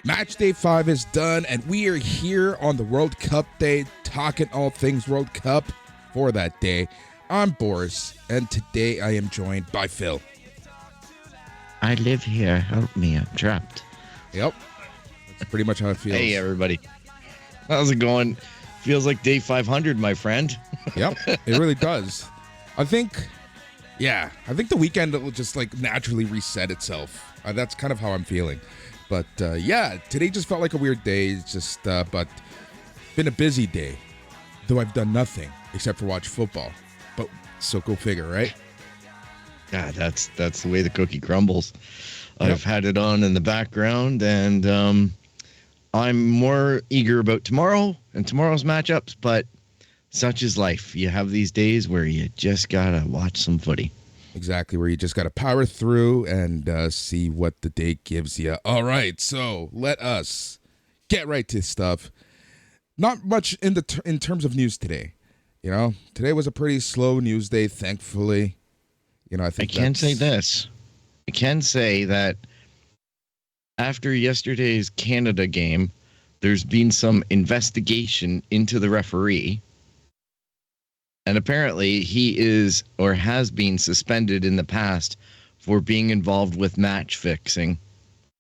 Matchday5 is done, and we are here on the World Cup day, talking all things World Cup for that day. I'm Boris, and today I am joined by Phil. I live here. Help me. I'm trapped. Yep. That's pretty much how it feels. Hey, everybody. How's it going? Feels like day 500, my friend. Yep, it really does. I think the weekend will just like naturally reset itself. That's kind of how I'm feeling. But today just felt like a weird day. It's just, but been a busy day, though I've done nothing except for watch football. But so go figure, right? Yeah, that's the way the cookie crumbles. Yep. I've had it on in the background, and I'm more eager about tomorrow and tomorrow's matchups. But such is life. You have these days where you just gotta watch some footy. Exactly, where you just got to power through and see what the day gives you. All right, so let us get right to stuff. Not much in terms of news today. You know, today was a pretty slow news day, thankfully. You know, I can say this. I can say that after yesterday's Canada game, there's been some investigation into the referee. And apparently he is or has been suspended in the past for being involved with match fixing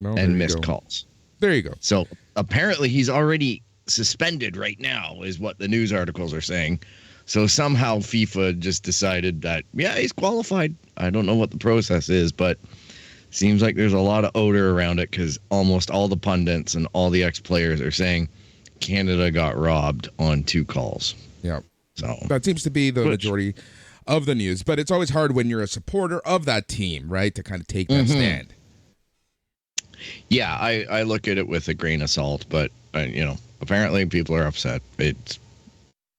and missed calls. There you go. So apparently he's already suspended right now is what the news articles are saying. So somehow FIFA just decided that, yeah, he's qualified. I don't know what the process is, but seems like there's a lot of odor around it because almost all the pundits and all the ex-players are saying Canada got robbed on 2 calls. Yeah. So that seems to be the majority of the news, but it's always hard when you're a supporter of that team, right, to kind of take that stand. Yeah, I look at it with a grain of salt, but apparently people are upset. It's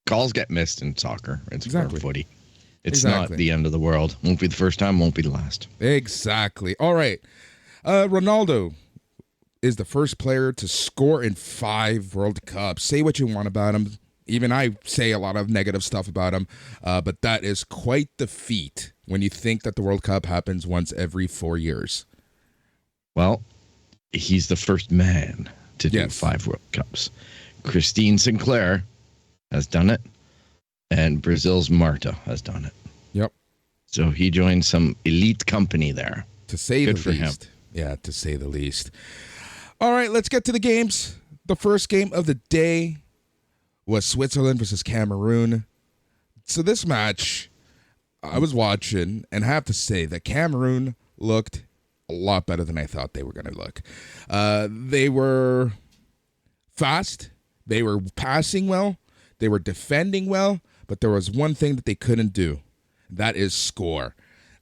calls get missed in soccer. It's for footy. It's not the end of the world. Won't be the first time, won't be the last. Exactly. All right. Ronaldo is the first player to score in 5 World Cups. Say what you want about him. Even I say a lot of negative stuff about him, but that is quite the feat when you think that the World Cup happens once every 4 years. Well, he's the first man to do 5 World Cups. Christine Sinclair has done it, and Brazil's Marta has done it. Yep. So he joined some elite company there. To say the least. Good for him. Yeah, to say the least. All right, let's get to the games. The first game of the day was Switzerland versus Cameroon. So this match, I was watching, and I have to say that Cameroon looked a lot better than I thought they were going to look. They were fast. They were passing well. They were defending well. But there was one thing that they couldn't do. That is score.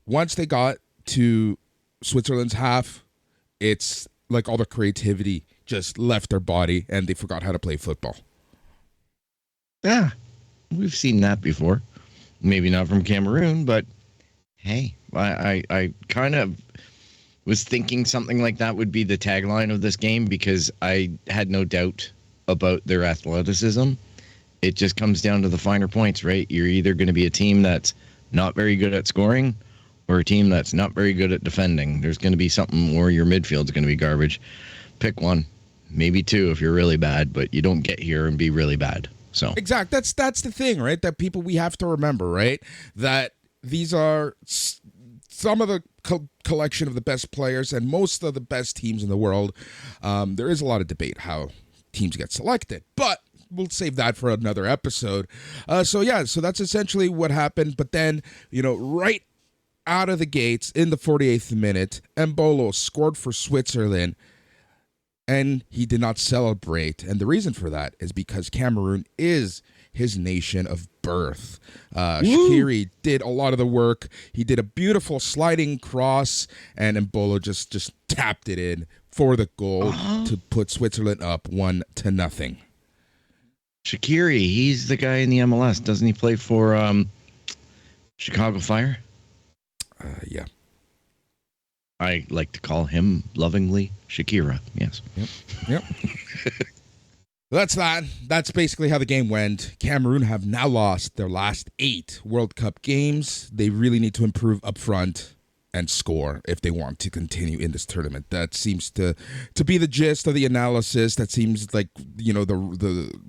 Once they got to Switzerland's half, it's like all the creativity just left their body, and they forgot how to play football. Yeah, we've seen that before. Maybe not from Cameroon, but hey, I kind of was thinking something like that would be the tagline of this game because I had no doubt about their athleticism. It just comes down to the finer points, right? You're either going to be a team that's not very good at scoring or a team that's not very good at defending. There's going to be something where your midfield's going to be garbage. Pick one, maybe 2 if you're really bad, but you don't get here and be really bad. So exactly, that's the thing, right? That we have to remember, right? That these are some of the collection of the best players and most of the best teams in the world. There is a lot of debate how teams get selected, but we'll save that for another episode. So that's essentially what happened. But then, right out of the gates in the 48th minute, Mbolo scored for Switzerland. And he did not celebrate. And the reason for that is because Cameroon is his nation of birth. Shaqiri did a lot of the work. He did a beautiful sliding cross, and Mbolo just tapped it in for the goal to put Switzerland up 1-0. Shaqiri, he's the guy in the MLS. Doesn't he play for Chicago Fire? Yeah. I like to call him lovingly Shakira. Yes. Yep. That's that. That's basically how the game went. Cameroon have now lost their last 8 World Cup games. They really need to improve up front. and score if they want to continue in this tournament. That seems to be the gist of the analysis. That seems like, the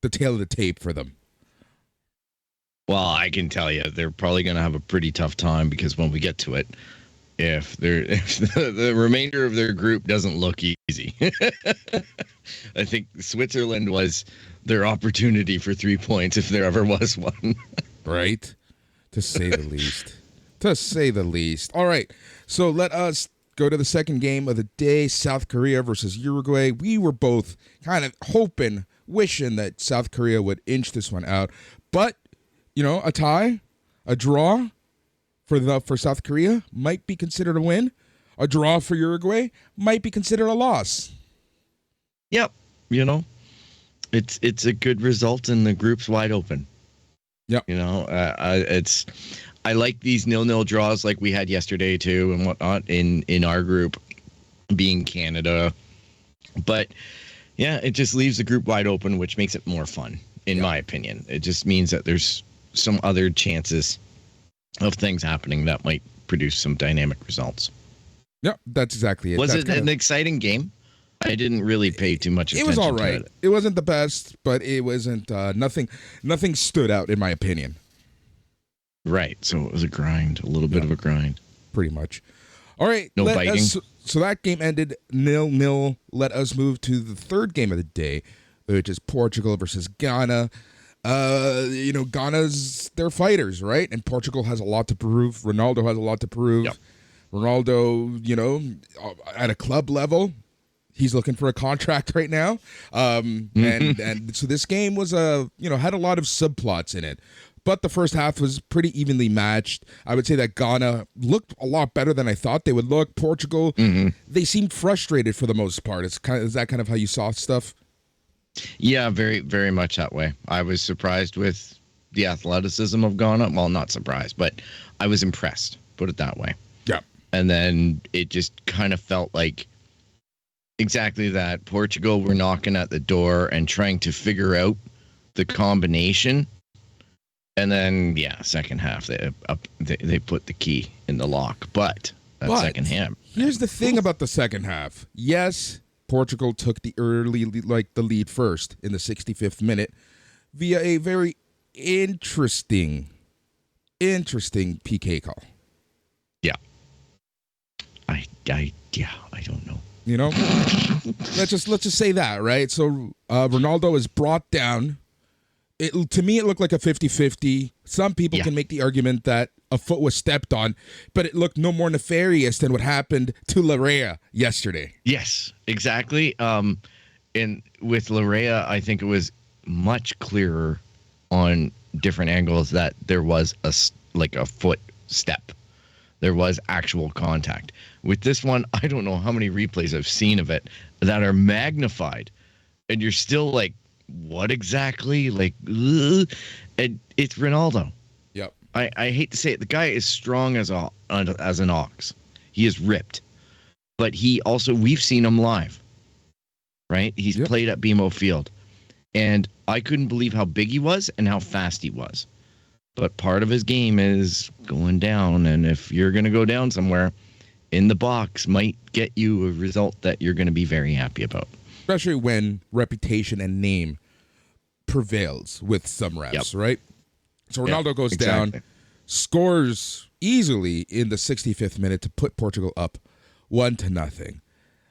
tail of the tape for them. Well, I can tell you they're probably going to have a pretty tough time, because when we get to it, if the remainder of their group doesn't look easy. I think Switzerland was their opportunity for 3 points if there ever was one. Right? To say the least. To say the least. All right. So let us go to the second game of the day, South Korea versus Uruguay. We were both kind of hoping, wishing that South Korea would inch this one out. But, a tie, a draw for South Korea might be considered a win. A draw for Uruguay might be considered a loss. Yep. It's a good result, and the group's wide open. Yep. I like these 0-0 draws like we had yesterday too, and whatnot in our group, being Canada. But yeah, it just leaves the group wide open, which makes it more fun, in my opinion. It just means that there's some other chances of things happening that might produce some dynamic results. Yep, that's exactly it. Was it an exciting game? I didn't really pay too much attention. It was all right. To it. It wasn't the best, but it wasn't nothing stood out in my opinion. Right. So it was a grind, a little bit of a grind. Pretty much. All right. No biting. So that game ended 0-0. Let us move to the third game of the day, which is Portugal versus Ghana. Ghana's, they're fighters, right? And Portugal has a lot to prove. Ronaldo has a lot to prove. Yep. Ronaldo, at a club level, he's looking for a contract right now. And so this game was had a lot of subplots in it. But the first half was pretty evenly matched. I would say that Ghana looked a lot better than I thought they would look. Portugal, they seemed frustrated for the most part. Is that kind of how you saw stuff? Yeah, very, very much that way. I was surprised with the athleticism of Ghana. Well, not surprised, but I was impressed. Put it that way. Yeah. And then it just kind of felt like exactly that. Portugal were knocking at the door and trying to figure out the combination. And then, second half, they put the key in the lock. But second half. Here's the thing about the second half. Yes, Portugal took the lead first in the 65th minute via a very interesting PK call. Yeah. I don't know. Let's just say that, right? So Ronaldo is brought down. To me, it looked like a 50-50. Some people can make the argument that a foot was stepped on, but it looked no more nefarious than what happened to Larea yesterday. Yes, exactly. And with Larea, I think it was much clearer on different angles that there was a foot step. There was actual contact. With this one, I don't know how many replays I've seen of it that are magnified, and you're still like, what exactly? And it's Ronaldo. Yep. I hate to say it. The guy is strong as an ox. He is ripped, but we've seen him live, right? He's played at BMO Field, and I couldn't believe how big he was and how fast he was. But part of his game is going down, and if you're going to go down somewhere, in the box might get you a result that you're going to be very happy about. Especially when reputation and name prevails with some refs, right? So Ronaldo goes down, scores easily in the 65th minute to put Portugal up 1-0.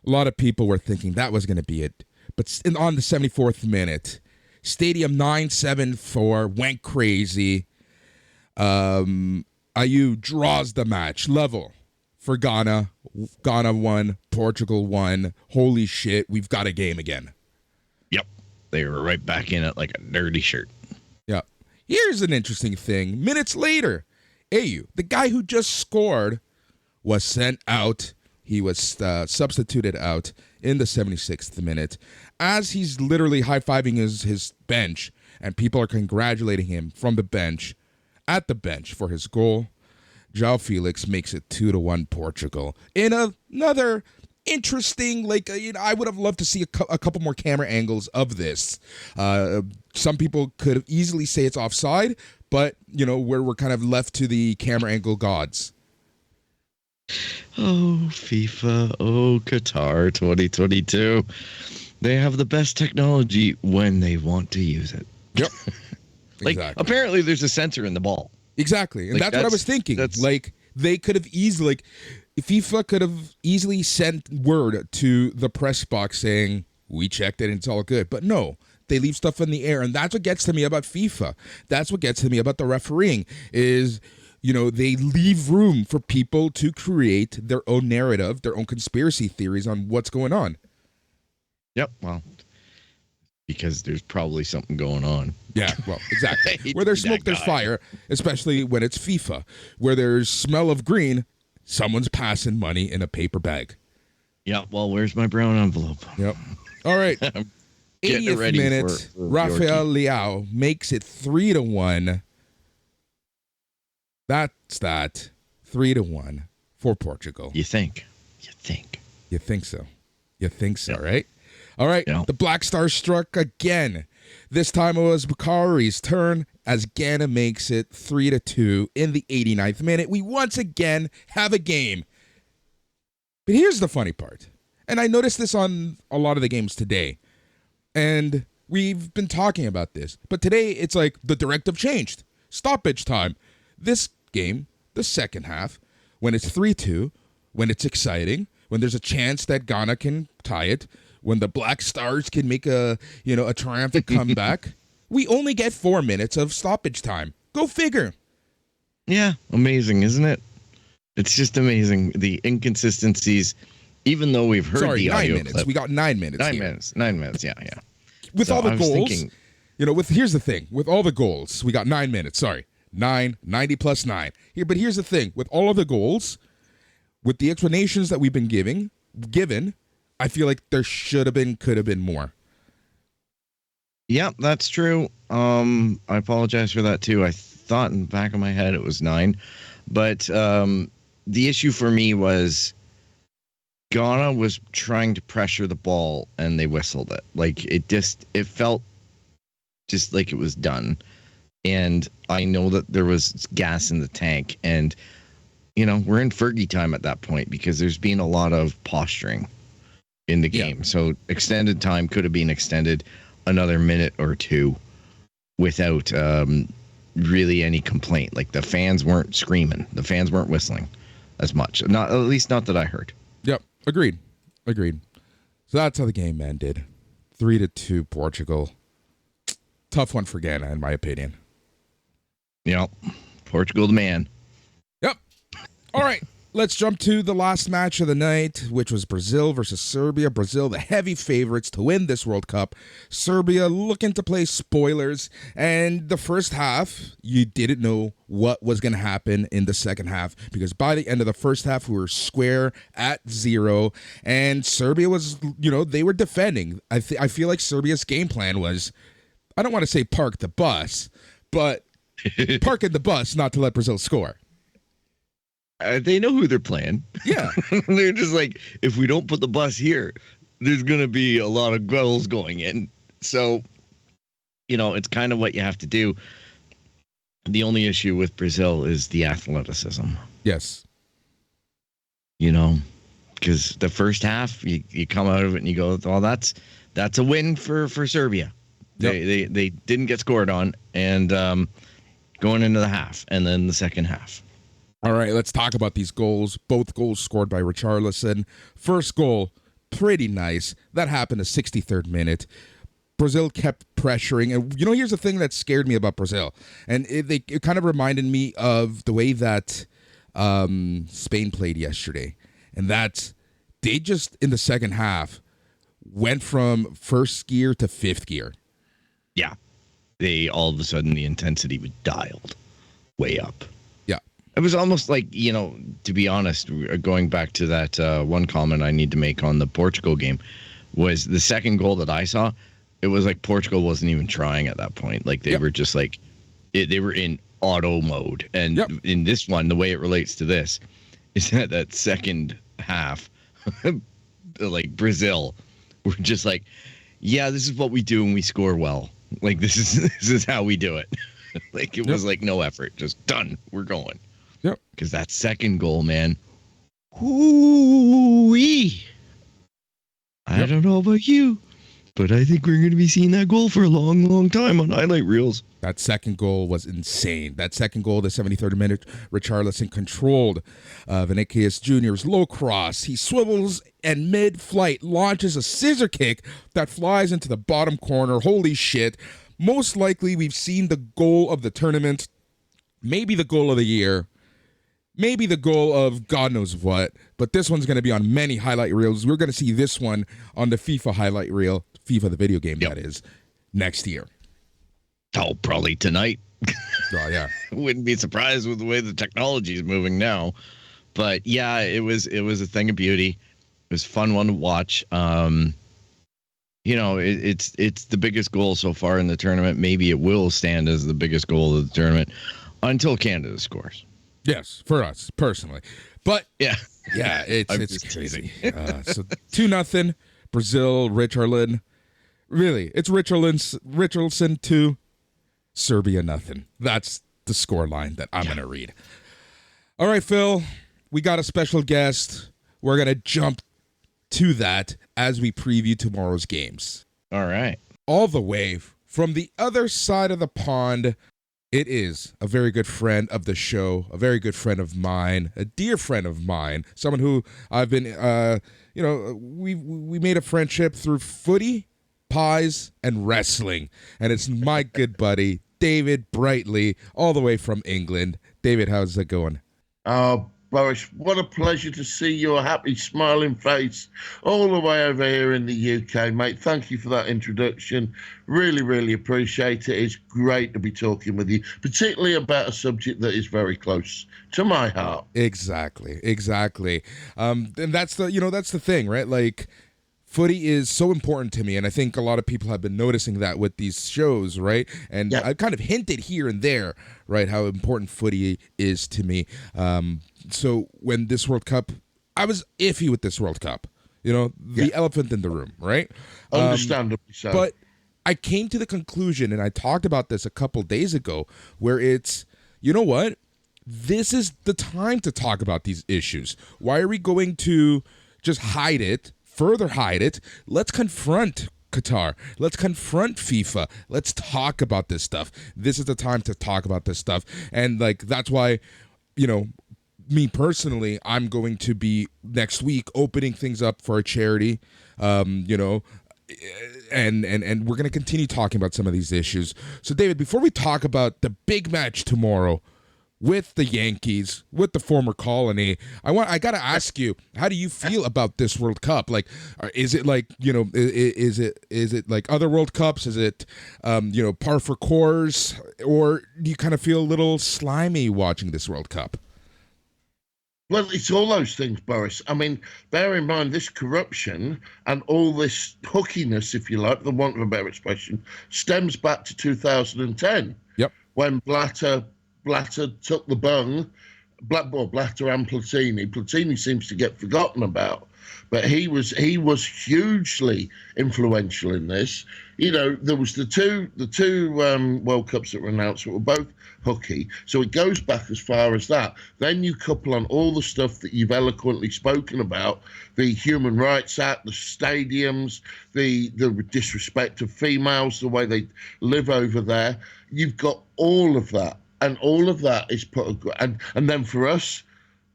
A lot of people were thinking that was going to be it. But on the 74th minute, Stadium 974 went crazy. Ayew draws the match level for Ghana. Ghana won, Portugal won. Holy shit, we've got a game again. Yep. They were right back in it like a dirty shirt. Yeah. Here's an interesting thing. Minutes later, Ayew, the guy who just scored, was sent out. He was substituted out in the 76th minute as he's literally high-fiving his bench, and people are congratulating him from the bench, at the bench, for his goal. João Felix makes it 2-1 Portugal. In another interesting, I would have loved to see a couple more camera angles of this. Some people could easily say it's offside, but, we're kind of left to the camera angle gods. Oh, FIFA. Oh, Qatar 2022. They have the best technology when they want to use it. Yep. Like, Exactly. apparently there's a sensor in the ball. Exactly. And Like, that's what I was thinking. that's- Like, they could have easily, like, FIFA could have easily sent word to the press box saying, we checked it and it's all good. But no, they leave stuff in the air. And that's what gets to me about FIFA. That's what gets to me about the refereeing is, you know, they leave room for people to create their own narrative, their own conspiracy theories on what's going on. Yep. Well, because there's probably something going on. Yeah, well, exactly. Hate Where there's to be smoke, that there's guy. fire, especially when it's FIFA. Where there's smell of green, someone's passing money in a paper bag. Yeah. Well, where's my brown envelope? Yep. All right. Getting it 80th ready minute, for Rafael Yorkie. Leao makes it 3-1. That's that. 3-1 for Portugal. You think? You think? You think so? You think so, Yeah. right? All right. Yeah. The Black Star struck again. This time it was Bakari's turn as Ghana makes it 3-2 in the 89th minute. We once again have a game. But here's the funny part. And I noticed this on a lot of the games today. And we've been talking about this. But today it's like the directive changed. Stoppage time. This game, the second half, when it's 3-2, when it's exciting, when there's a chance that Ghana can tie it, when the Black Stars can make a triumphant comeback, we only get 4 minutes of stoppage time. Go figure. Yeah. Amazing, isn't it? It's just amazing. The inconsistencies, even though we've heard Sorry, the 9 audio minutes. clip. We got 9 minutes. 9 here. minutes. 9 minutes. Yeah. Yeah. With So all the I was goals, thinking- here's the thing. With all the goals, we got 9 minutes. Sorry. 90 plus 9. But here's the thing. With all of the goals, with the explanations that we've been given, I feel like there could have been more. Yeah, that's true. I apologize for that too. I thought in the back of my head it was 9, but the issue for me was Ghana was trying to pressure the ball and they whistled it. Like it felt just like it was done. And I know that there was gas in the tank, and we're in Fergie time at that point because there's been a lot of posturing in the game. So extended time could have been extended another minute or two without really any complaint. Like the fans weren't screaming, the fans weren't whistling as much. Not at least not that I heard. Yep. Agreed. So that's how the game ended. 3-2 Portugal. Tough one for Ghana, in my opinion. Portugal the man. Yep. All right. Let's jump to the last match of the night, which was Brazil versus Serbia. Brazil, the heavy favorites to win this World Cup. Serbia looking to play spoilers. And the first half, you didn't know what was going to happen in the second half because by the end of the first half, we were square at 0. And Serbia was, they were defending. I feel like Serbia's game plan was, I don't want to say park the bus, but parking the bus not to let Brazil score. They know who they're playing. Yeah. They're just like, if we don't put the bus here, there's going to be a lot of goals going in. So, it's kind of what you have to do. The only issue with Brazil is the athleticism. Yes. Because the first half, you come out of it and you go, well, that's a win for Serbia. Yep. They didn't get scored on, and going into the half, and then the second half. All right, let's talk about these goals. Both goals scored by Richarlison. First goal, pretty nice. That happened the 63rd minute. Brazil kept pressuring. And, here's the thing that scared me about Brazil. And it kind of reminded me of the way that Spain played yesterday. And that's, they just, in the second half, went from first gear to fifth gear. Yeah. All of a sudden, the intensity was dialed way up. It was almost like, to be honest, going back to that one comment I need to make on the Portugal game, was the second goal that I saw, it was like Portugal wasn't even trying at that point. Like they were just like, they were in auto mode. And in this one, the way it relates to this is that second half, like Brazil, were just like, yeah, this is what we do when we score well. Like this is how we do it. Like it was like no effort, just done. We're going. Yep. Because that second goal, man, Hoo-wee. I Yep. don't know about you, but I think we're going to be seeing that goal for a long, long time on highlight reels. That second goal was insane. That second goal, the 73rd minute, Richarlison controlled Vinicius Jr.'s low cross. He swivels and mid-flight launches a scissor kick that flies into the bottom corner. Holy shit. Most likely we've seen the goal of the tournament, maybe the goal of the year, maybe the goal of God knows what, but this one's going to be on many highlight reels. We're going to see this one on the FIFA highlight reel, FIFA the video game, Yep. that is, next year. Oh, probably tonight. Oh, yeah. Wouldn't be surprised with the way the technology is moving now. But yeah, it was a thing of beauty. It was a fun one to watch. It's the biggest goal so far in the tournament. Maybe it will stand as the biggest goal of the tournament until Canada scores. Yes, for us personally, but Yeah, it's I'm it's just crazy. So 2-0 Brazil. Richarlison, really, it's Richarlison 2, Serbia nothing. That's the score line that I'm gonna read. All right, Phil, we got a special guest. We're gonna jump to that as we preview tomorrow's games. All right. All the way from the other side of the pond. It is a very good friend of the show, a very good friend of mine, a dear friend of mine, someone who I've been, we made a friendship through footy, pies, and wrestling. And it's my good buddy, David Brightley, all the way from England. David, how's it going? Oh, Boris, what a pleasure to see your happy, smiling face all the way over here in the UK, mate. Thank you for that introduction. Really, really appreciate it. It's great to be talking with you, particularly about a subject that is very close to my heart. Exactly. And that's the thing, right? Like, footy is so important to me, and I think a lot of people have been noticing that with these shows, right? And Yeah. I've kind of hinted here and there, right, how important footy is to me. So when this World Cup, I was iffy with this World Cup, the elephant in the room, right? Understandably so. But I came to the conclusion, and I talked about this a couple days ago, where it's, you know what? This is the time to talk about these issues. Why are we going to just further hide it? Let's confront Qatar. Let's confront FIFA. Let's talk about this stuff. This is the time to talk about this stuff. And that's why, me personally, I'm going to be next week opening things up for a charity, and we're going to continue talking about some of these issues. So David, before we talk about the big match tomorrow with the Yankees, with the former colony, I got to ask you, how do you feel about this World Cup? Like, is it is it like other World Cups? Is it, par for course, or do you kind of feel a little slimy watching this World Cup? Well, it's all those things, Boris. I mean, bear in mind this corruption and all this hookiness, if you like, the want of a better expression, stems back to 2010. Yep. When Blatter took the bung, Blatter and Platini. Platini seems to get forgotten about, but he was hugely influential in this. There was the two World Cups that were announced that were both hooky, so it goes back as far as that. Then you couple on all the stuff that you've eloquently spoken about, the Human Rights Act, the stadiums, the disrespect of females, the way they live over there. You've got all of that. And all of that is and then for us,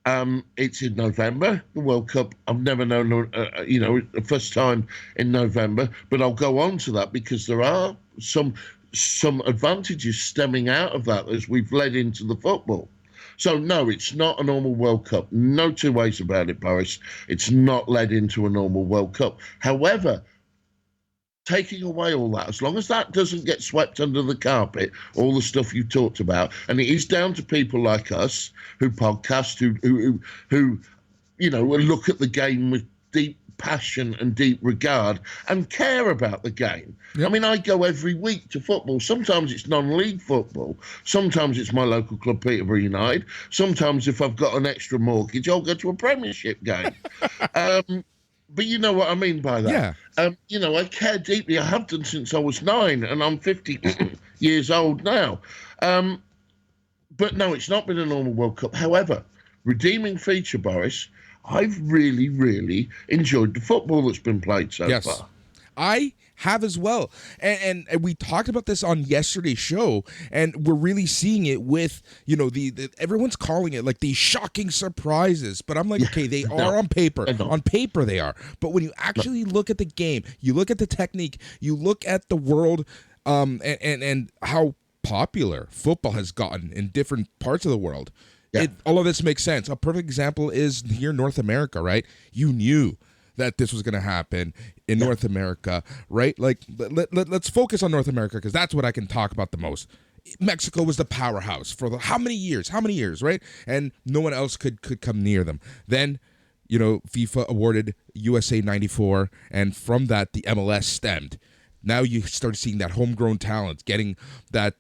it's in November, the World Cup. I've never known, the first time in November, but I'll go on to that because there are some advantages stemming out of that as we've led into the football. So no, it's not a normal World Cup. No two ways about it, Boris. It's not led into a normal World Cup. However, taking away all that, as long as that doesn't get swept under the carpet, all the stuff you talked about, and it is down to people like us who podcast, who look at the game with deep passion and deep regard and care about the game. Yep. I mean, I go every week to football. Sometimes it's non-league football. Sometimes it's my local club, Peterborough United. Sometimes if I've got an extra mortgage, I'll go to a Premiership game. But you know what I mean by that. Yeah. I care deeply. I have done since I was 9, and I'm 50 years old now. But no, it's not been a normal World Cup. However, redeeming feature, Boris, I've really, really enjoyed the football that's been played so far. I have as well. And we talked about this on yesterday's show, and we're really seeing it with, the everyone's calling it like these shocking surprises. But I'm like, okay, they are on paper. On paper they are. But when you actually look at the game, you look at the technique, you look at the world, and how popular football has gotten in different parts of the world. Yeah. All of this makes sense. A perfect example is here in North America, right? You knew that this was going to happen in North America, right? Like, let's focus on North America because that's what I can talk about the most. Mexico was the powerhouse for how many years, right? And no one else could come near them. Then, FIFA awarded USA 94, and from that, the MLS stemmed. Now you start seeing that homegrown talent getting that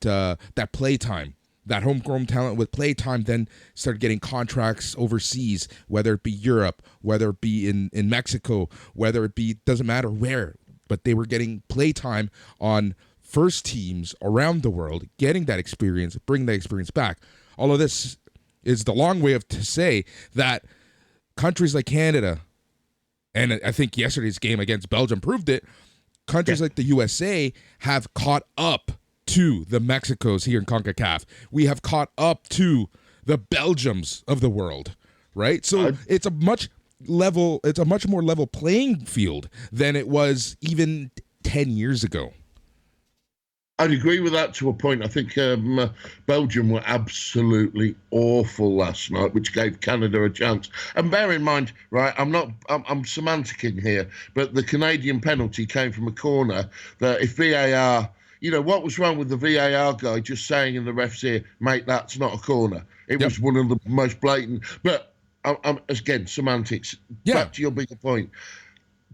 play time. That homegrown talent with play time then started getting contracts overseas, whether it be Europe, whether it be in Mexico, whether it be, doesn't matter where, but they were getting play time on first teams around the world, getting that experience, bringing that experience back. All of this is the long way to say that countries like Canada, and I think yesterday's game against Belgium proved it, countries like the USA have caught up to the Mexicos here in CONCACAF. We have caught up to the Belgiums of the world, right? So it's a much more level playing field than it was even 10 years ago. I'd agree with that to a point. I think Belgium were absolutely awful last night, which gave Canada a chance. And bear in mind, right, I'm semanticing here, but the Canadian penalty came from a corner that if VAR, what was wrong with the VAR guy just saying in the ref's ear, mate, that's not a corner. It was one of the most blatant. But I'm again, semantics. Back to your bigger point.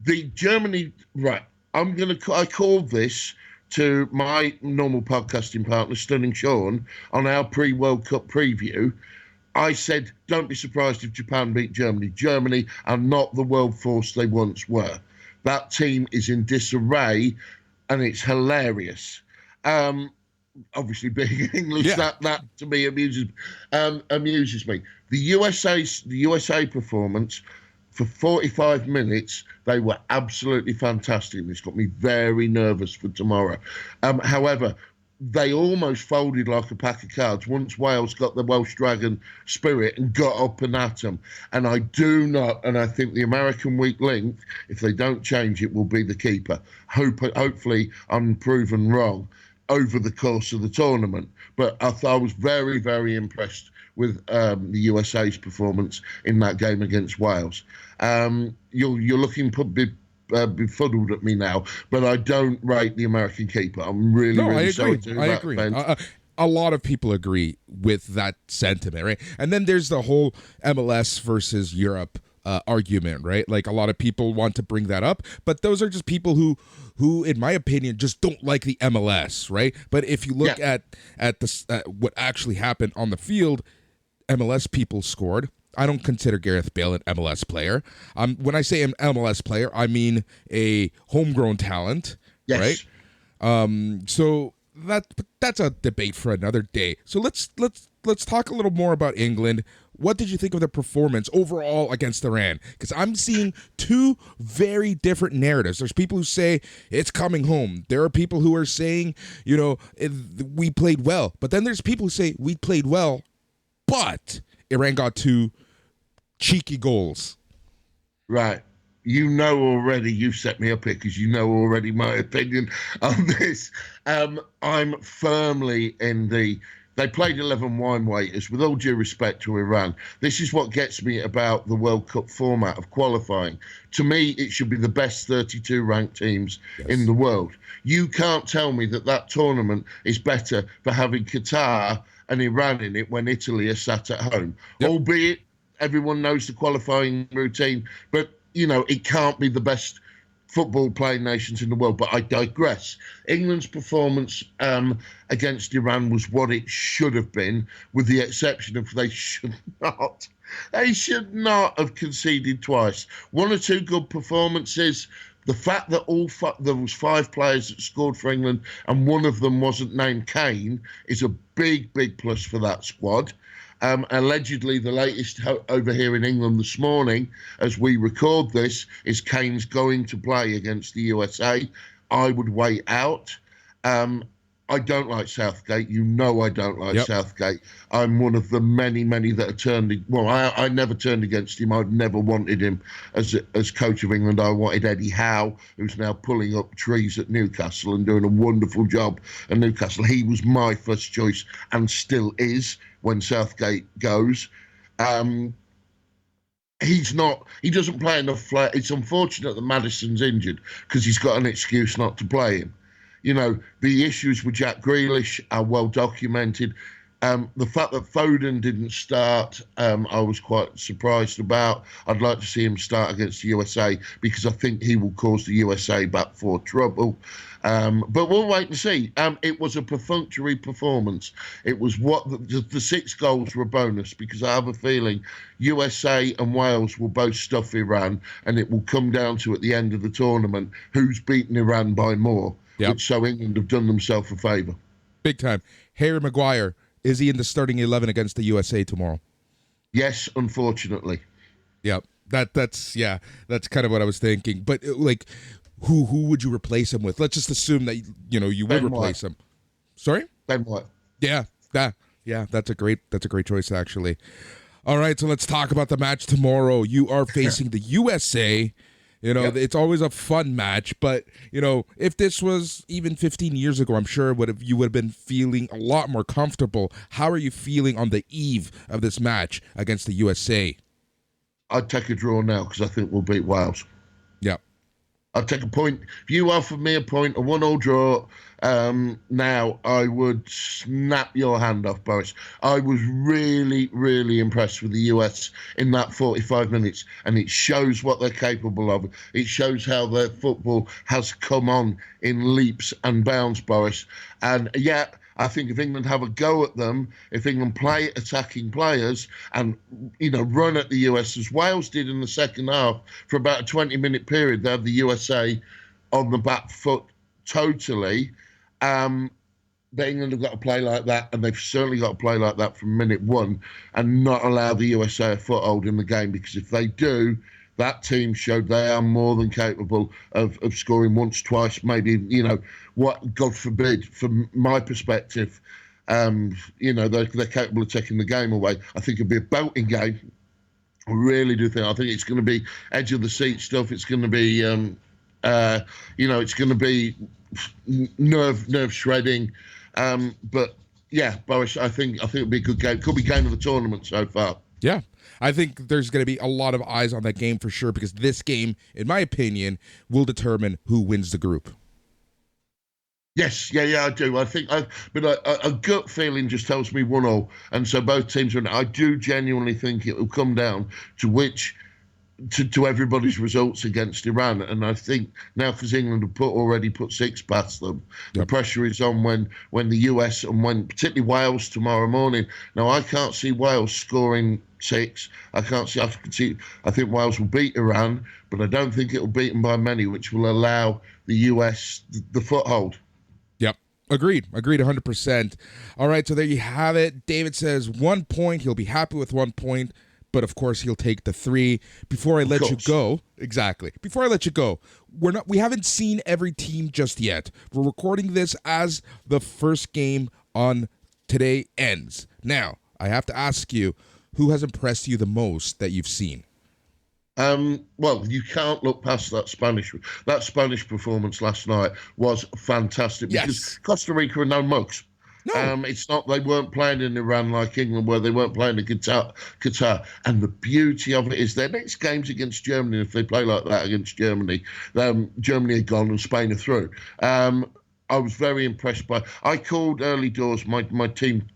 The Germany, right, I called this to my normal podcasting partner, Stunning Sean, on our pre-World Cup preview. I said, don't be surprised if Japan beat Germany. Germany are not the world force they once were. That team is in disarray, and it's hilarious. Obviously, being English, that to me amuses me. The USA performance for 45 minutes, they were absolutely fantastic. It's got me very nervous for tomorrow. However, they almost folded like a pack of cards once Wales got the Welsh Dragon spirit and got up and at them. And I think the American weak link, if they don't change it, will be the keeper. Hopefully, I'm proven wrong over the course of the tournament. But I was very, very impressed with the USA's performance in that game against Wales. You're looking befuddled at me now, but I don't rate the American keeper. I'm really sorry to I agree. A lot of people agree with that sentiment, right? And then there's the whole MLS versus Europe argument, right? Like a lot of people want to bring that up, but those are just people who, in my opinion, just don't like the MLS, right? But if you look at what actually happened on the field, MLS people scored. I don't consider Gareth Bale an MLS player. When I say an MLS player, I mean a homegrown talent, right? So that's a debate for another day. So let's talk a little more about England. What did you think of the performance overall against Iran? Because I'm seeing two very different narratives. There's people who say it's coming home. There are people who are saying, we played well. But then there's people who say we played well, but Iran got two cheeky goals. Right. Already, you've set me up here because already my opinion on this. I'm firmly in they played 11 wine waiters, with all due respect to Iran. This is what gets me about the World Cup format of qualifying. To me, it should be the best 32 ranked teams in the world. You can't tell me that tournament is better for having Qatar and Iran in it when Italy are sat at home. Albeit everyone knows the qualifying routine, but it can't be the best football playing nations in the world. But I digress. England's performance against Iran was what it should have been, with the exception of they should not have conceded twice. One or two good performances. The fact that there was 5 players that scored for England and one of them wasn't named Kane is a big, big plus for that squad. Allegedly, the latest over here in England this morning, as we record this, is Kane's going to play against the USA. I would wait out. I don't like Southgate. You know I don't like Southgate. I'm one of the many, many that have turned. Well, I never turned against him. I've never wanted him as coach of England. I wanted Eddie Howe, who's now pulling up trees at Newcastle and doing a wonderful job at Newcastle. He was my first choice and still is when Southgate goes. He's not. He doesn't play enough flair. It's unfortunate that Maddison's injured because he's got an excuse not to play him. You know, the issues with Jack Grealish are well documented. The fact that Foden didn't start, I was quite surprised about. I'd like to see him start against the USA because I think he will cause the USA back for trouble. But we'll wait and see. It was a perfunctory performance. It was what the 6 goals were a bonus because I have a feeling USA and Wales will both stuff Iran, and it will come down to, at the end of the tournament, who's beaten Iran by more. Yep. Which so England have done themselves a favour. Big time. Harry Maguire, is he in the starting 11 against the USA tomorrow? Yes, unfortunately. Yep. That's kind of what I was thinking. But like, who would you replace him with? Let's just assume that you would replace him. Sorry? Ben White. Yeah. That's a great choice actually. All right, so let's talk about the match tomorrow. You are facing the USA. It's always a fun match, but, if this was even 15 years ago, I'm sure you would have been feeling a lot more comfortable. How are you feeling on the eve of this match against the USA? I'd take a draw now because I think we'll beat Wales. Yeah. I'd take a point. If you offered me a point, a 1-1 draw, now I would snap your hand off, Boris. I was really, really impressed with the US in that 45 minutes, and it shows what they're capable of. It shows how their football has come on in leaps and bounds, Boris. And yet, I think if England have a go at them, if England play attacking players and, run at the US as Wales did in the second half for about a 20-minute period, they had the USA on the back foot totally. But England have got to play like that, and they've certainly got to play like that from minute 1 and not allow the USA a foothold in the game, because if they do, that team showed they are more than capable of scoring once, twice, maybe, what, God forbid, from my perspective, they're capable of taking the game away. I think it'll be a belting game. I really do think. I think it's going to be edge of the seat stuff. It's going to be, it's going to be nerve shredding. But yeah, Boris, I think it'll be a good game. Could be game of the tournament so far. Yeah. I think there's going to be a lot of eyes on that game for sure, because this game, in my opinion, will determine who wins the group. Yes, yeah, I do. I think, but a gut feeling just tells me 1-1, and so both teams are. I do genuinely think it will come down to everybody's results against Iran, and I think now, because England have already put 6 past them, the pressure is on when the US and when particularly Wales tomorrow morning. Now I can't see Wales scoring 6. I think Wales will beat Iran, but I don't think it will beat them by many, which will allow the US the foothold. Yep. Agreed 100%. All right, so there you have it. David says 1 point. He'll be happy with 1 point. But of course, he'll take the 3. Before I let you go, we haven't seen every team just yet. We're recording this as the first game on today ends. Now, I have to ask you, who has impressed you the most that you've seen? Well, you can't look past that Spanish performance last night was fantastic, because Costa Rica are no mugs. No. It's not, they weren't playing in Iran like England, where they weren't playing in Qatar. And the beauty of it is their next game's against Germany. If they play like that against Germany, Germany are gone and Spain are through. I was very impressed I called early doors my team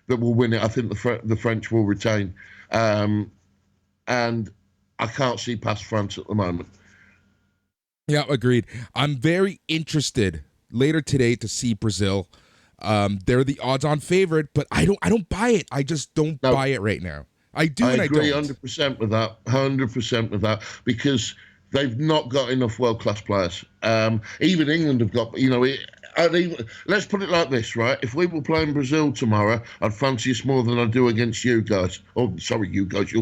that will win it. I think the French will retain. And I can't see past France at the moment. Yeah, agreed. I'm very interested later today to see Brazil. They're the odds-on favorite, but I don't buy it. I just don't buy it right now. I do, and I don't. I agree 100% with that. 100% with that, because they've not got enough world-class players. Even England have got. let's put it like this, right? If we were playing Brazil tomorrow, I'd fancy us more than I do against you guys. Oh, sorry, you guys.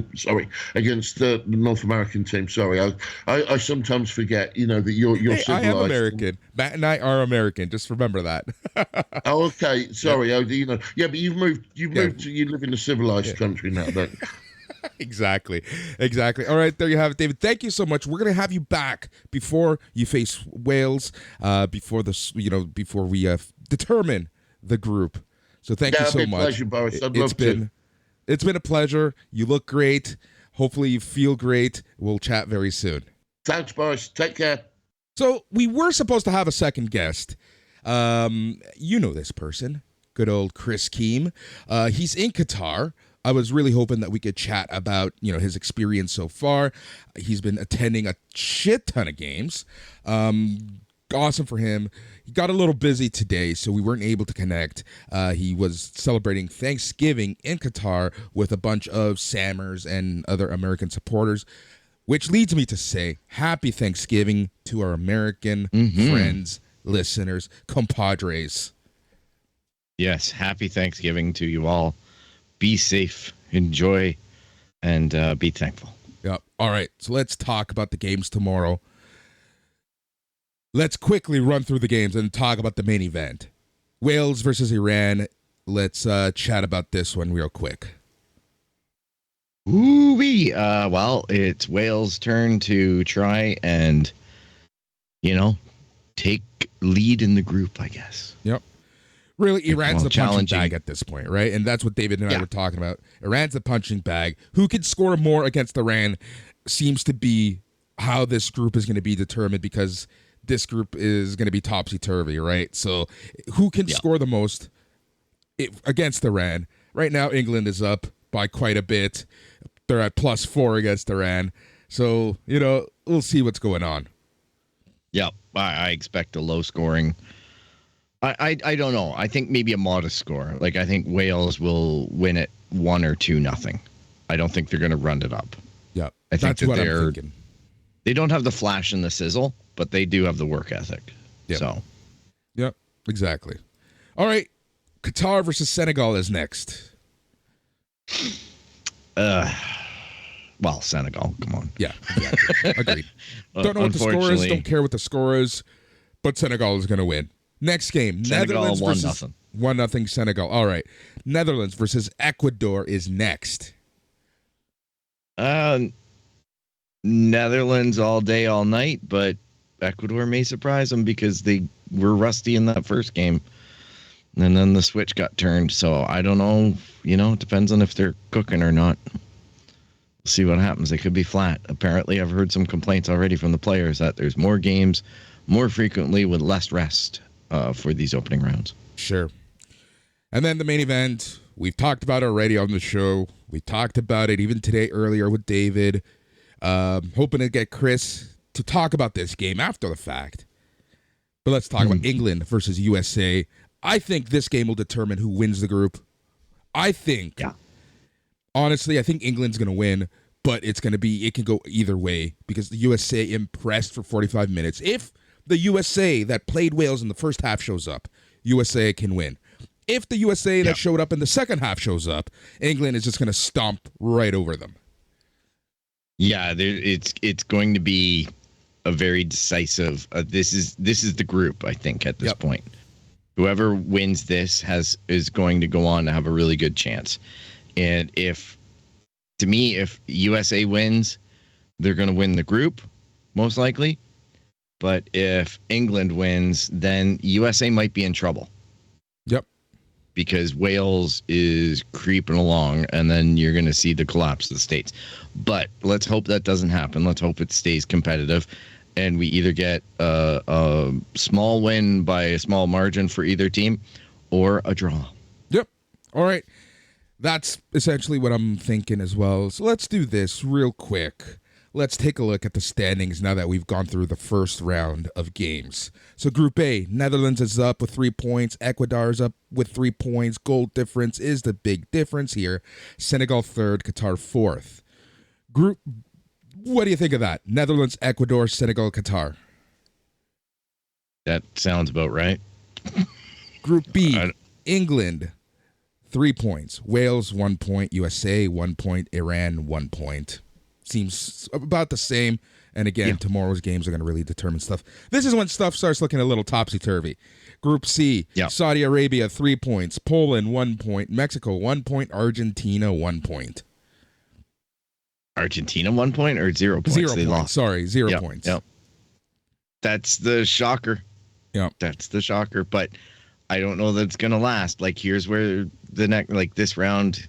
Against the North American team. Sorry, I sometimes forget, that you're civilized. I am American. Matt and I are American. Just remember that. Oh, okay. Sorry. Yeah. Yeah, but you live in a civilized country now, don't you? Exactly. All right, there you have it, David. Thank you so much. We're gonna have you back before you face Wales, before we determine the group. So thank you so much. Pleasure, Boris. It's been a pleasure. You look great. Hopefully you feel great. We'll chat very soon. Thanks, Boris. Take care. So we were supposed to have a second guest. You know this person, good old Chris Keem. He's in Qatar. I was really hoping that we could chat about, his experience so far. He's been attending a shit ton of games. Awesome for him. He got a little busy today, so we weren't able to connect. He was celebrating Thanksgiving in Qatar with a bunch of Sammers and other American supporters, which leads me to say happy Thanksgiving to our American friends, listeners, compadres. Yes, happy Thanksgiving to you all. Be safe, enjoy, and be thankful. Yep. All right. So let's talk about the games tomorrow. Let's quickly run through the games and talk about the main event. Wales versus Iran. Let's chat about this one real quick. Ooh-wee. Well, it's Wales' turn to try and, take lead in the group, I guess. Yep. Really, Iran's the punching challenging bag at this point, right? And that's what David and I were talking about. Iran's the punching bag. Who can score more against Iran seems to be how this group is going to be determined, because this group is going to be topsy-turvy, right? So who can score the most against Iran? Right now, England is up by quite a bit. They're at +4 against Iran. So, we'll see what's going on. Yeah, I expect a low scoring. I don't know. I think maybe a modest score. Like, I think Wales will win it 1 or 2-0. I don't think they're going to run it up. Yeah, I think that's what I'm thinking. They don't have the flash and the sizzle, but they do have the work ethic. Yep. So. Yep, exactly. All right, Qatar versus Senegal is next. Well, Senegal, come on. Yeah, exactly. Agreed. Don't know what the score is. Don't care what the score is, but Senegal is going to win. Next game, Senegal, Netherlands versus 1-0 Senegal. All right, Netherlands versus Ecuador is next. Netherlands all day, all night, but Ecuador may surprise them because they were rusty in that first game, and then the switch got turned. So I don't know. It depends on if they're cooking or not. We'll see what happens. They could be flat. Apparently, I've heard some complaints already from the players that there's more games more frequently with less rest for these opening rounds. Sure. And then the main event, we've talked about it already on the show. We talked about it even today earlier with David. Hoping to get Chris to talk about this game after the fact. But let's talk about England versus USA. I think this game will determine who wins the group. Honestly, I think England's going to win, but it can go either way because the USA impressed for 45 minutes. If the USA that played Wales in the first half shows up, USA can win. If the USA that showed up in the second half shows up, England is just going to stomp right over them. Yeah, it's going to be a very decisive. This is the group, I think, at this point. Whoever wins this is going to go on to have a really good chance. And if USA wins, they're going to win the group, most likely. But if England wins, then USA might be in trouble. Yep. Because Wales is creeping along, and then you're going to see the collapse of the States. But let's hope that doesn't happen. Let's hope it stays competitive, and we either get a small win by a small margin for either team or a draw. Yep. All right. That's essentially what I'm thinking as well. So let's do this real quick. Let's take a look at the standings now that we've gone through the first round of games. So Group A, Netherlands is up with 3 points. Ecuador is up with 3 points. Goal difference is the big difference here. Senegal third, Qatar fourth. What do you think of that? Netherlands, Ecuador, Senegal, Qatar. That sounds about right. Group B, England, 3 points. Wales, 1 point. USA, 1 point. Iran, 1 point. Seems about the same. And again, tomorrow's games are going to really determine stuff. This is when stuff starts looking a little topsy-turvy. Group C, Saudi Arabia, 3 points. Poland, 1 point. Mexico, 1 point. Argentina, 1 point. Argentina 1 point or 0 points? 0 points. Lost. Sorry, 0 points. Yep. That's the shocker. Yeah. That's the shocker. But I don't know that it's going to last. Like, here's where the next, like this round,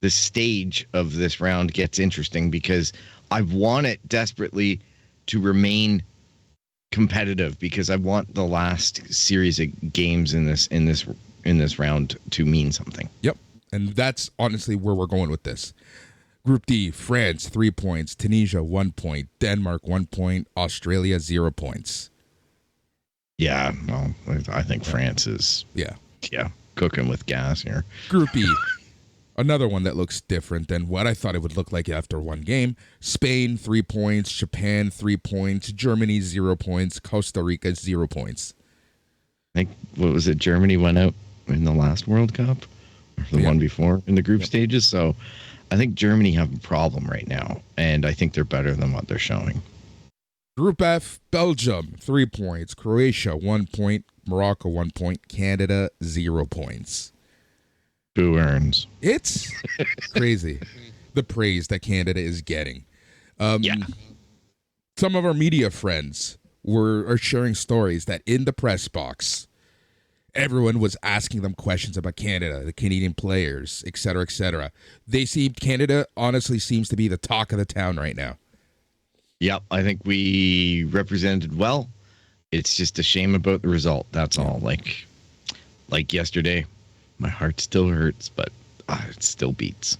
the stage of this round gets interesting because I want it desperately to remain competitive because I want the last series of games in this round to mean something. Yep. And that's honestly where we're going with this. Group D, France, 3 points. Tunisia, 1 point. Denmark, 1 point. Australia, 0 points. Yeah, well, I think France is cooking with gas here. Group E, another one that looks different than what I thought it would look like after one game. Spain, 3 points. Japan, 3 points. Germany, 0 points. Costa Rica, 0 points. I think, what was it? Germany went out in the last World Cup or the one before in the group stages. So I think Germany have a problem right now, and I think they're better than what they're showing. Group F, Belgium, 3 points. Croatia, 1 point. Morocco, 1 point. Canada, 0 points. Who earns? It's crazy, the praise that Canada is getting. Some of our media friends are sharing stories that in the press box, everyone was asking them questions about Canada, the Canadian players, et cetera, et cetera. Canada honestly seems to be the talk of the town right now. Yep, I think we represented well. It's just a shame about the result. That's all. Like yesterday, my heart still hurts, but it still beats.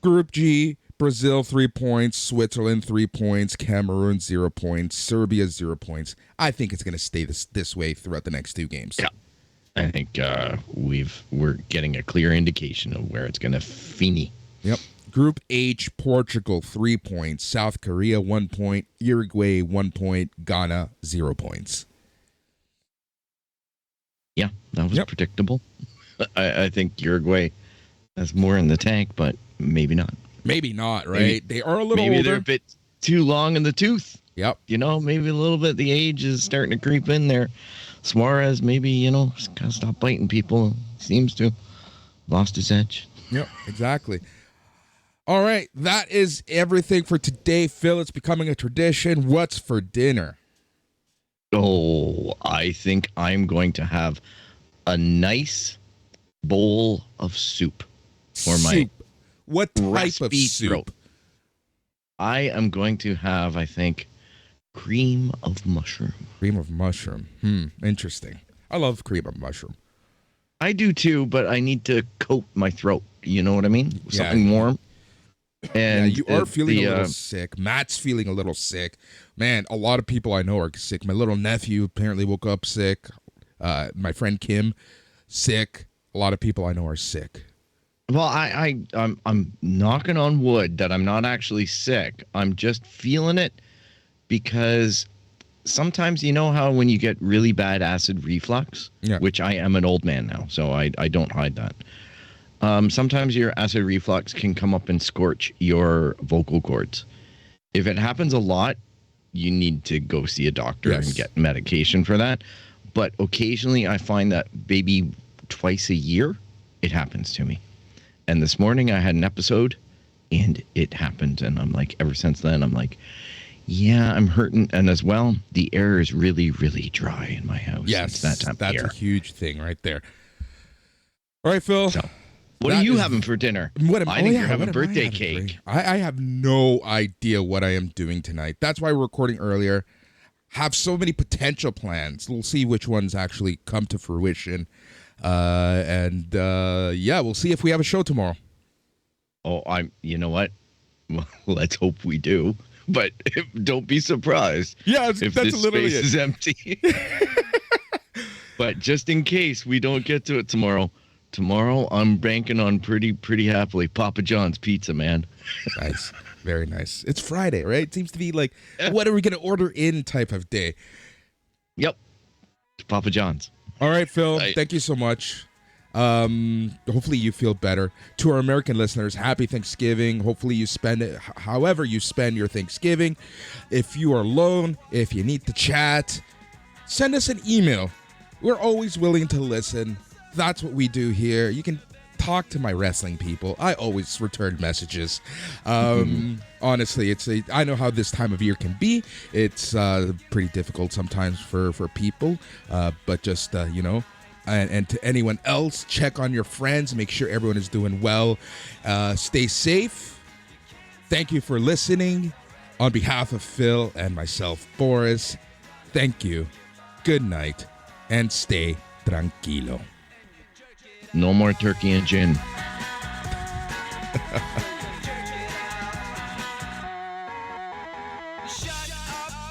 Group G, Brazil, 3 points. Switzerland, 3 points. Cameroon, 0 points. Serbia, 0 points. I think it's going to stay this way throughout the next 2 games. Yeah. I think we're getting a clear indication of where it's going to fini. Yep. Group H, Portugal, 3 points. South Korea, 1 point. Uruguay, 1 point. Ghana, 0 points. Yeah, that was predictable. I think Uruguay has more in the tank, but maybe not. Maybe not, right? They are a little maybe older. They're a bit too long in the tooth. Yep. Maybe a little bit the age is starting to creep in there. Suarez, maybe, kind of stop biting people. Seems to. Lost his edge. Yep, exactly. All right, that is everything for today, Phil. It's becoming a tradition. What's for dinner? Oh, I think I'm going to have a nice bowl of soup for my What type of soup? Throat. I am going to have, I think, cream of mushroom. Cream of mushroom. Interesting. I love cream of mushroom. I do too, but I need to coat my throat. You know what I mean? Something warm. And you are feeling a little sick. Matt's feeling a little sick. Man, a lot of people I know are sick. My little nephew apparently woke up sick. My friend Kim, sick. A lot of people I know are sick. Well, I'm knocking on wood that I'm not actually sick. I'm just feeling it because sometimes how when you get really bad acid reflux, which I am an old man now, so I don't hide that. Sometimes your acid reflux can come up and scorch your vocal cords. If it happens a lot, you need to go see a doctor and get medication for that. But occasionally I find that maybe twice a year it happens to me. And this morning I had an episode and it happened. And I'm like, ever since then, I'm like, yeah, I'm hurting. And as well, the air is really, really dry in my house. Yes, it's that time that's of year. A huge thing right there. All right, Phil. So, what are you having for dinner? I think you're having birthday cake. I have no idea what I am doing tonight. That's why we're recording earlier. Have so many potential plans. We'll see which ones actually come to fruition. We'll see if we have a show tomorrow. Oh, you know what? Well, let's hope we do. But don't be surprised. Yeah, if this space is empty. But just in case we don't get to it tomorrow, I'm banking on pretty happily Papa John's pizza, man. Nice. Very nice. It's Friday, right? It seems to be like, what are we going to order in type of day. Yep. Papa John's. All right, Phil. Right. Thank you so much. Hopefully you feel better. To our American listeners, happy Thanksgiving. Hopefully you spend it however you spend your Thanksgiving. If you are alone, if you need to chat, send us an email. We're always willing to listen. That's what we do here. You can talk to my wrestling people. I always return messages. Honestly, I know how this time of year can be. It's pretty difficult sometimes for people, but just and to anyone else, check on your friends, make sure everyone is doing well. Stay safe. Thank you for listening. On behalf of Phil and myself, Boris, thank you. Good night and stay tranquilo. No more turkey and gin. Shut up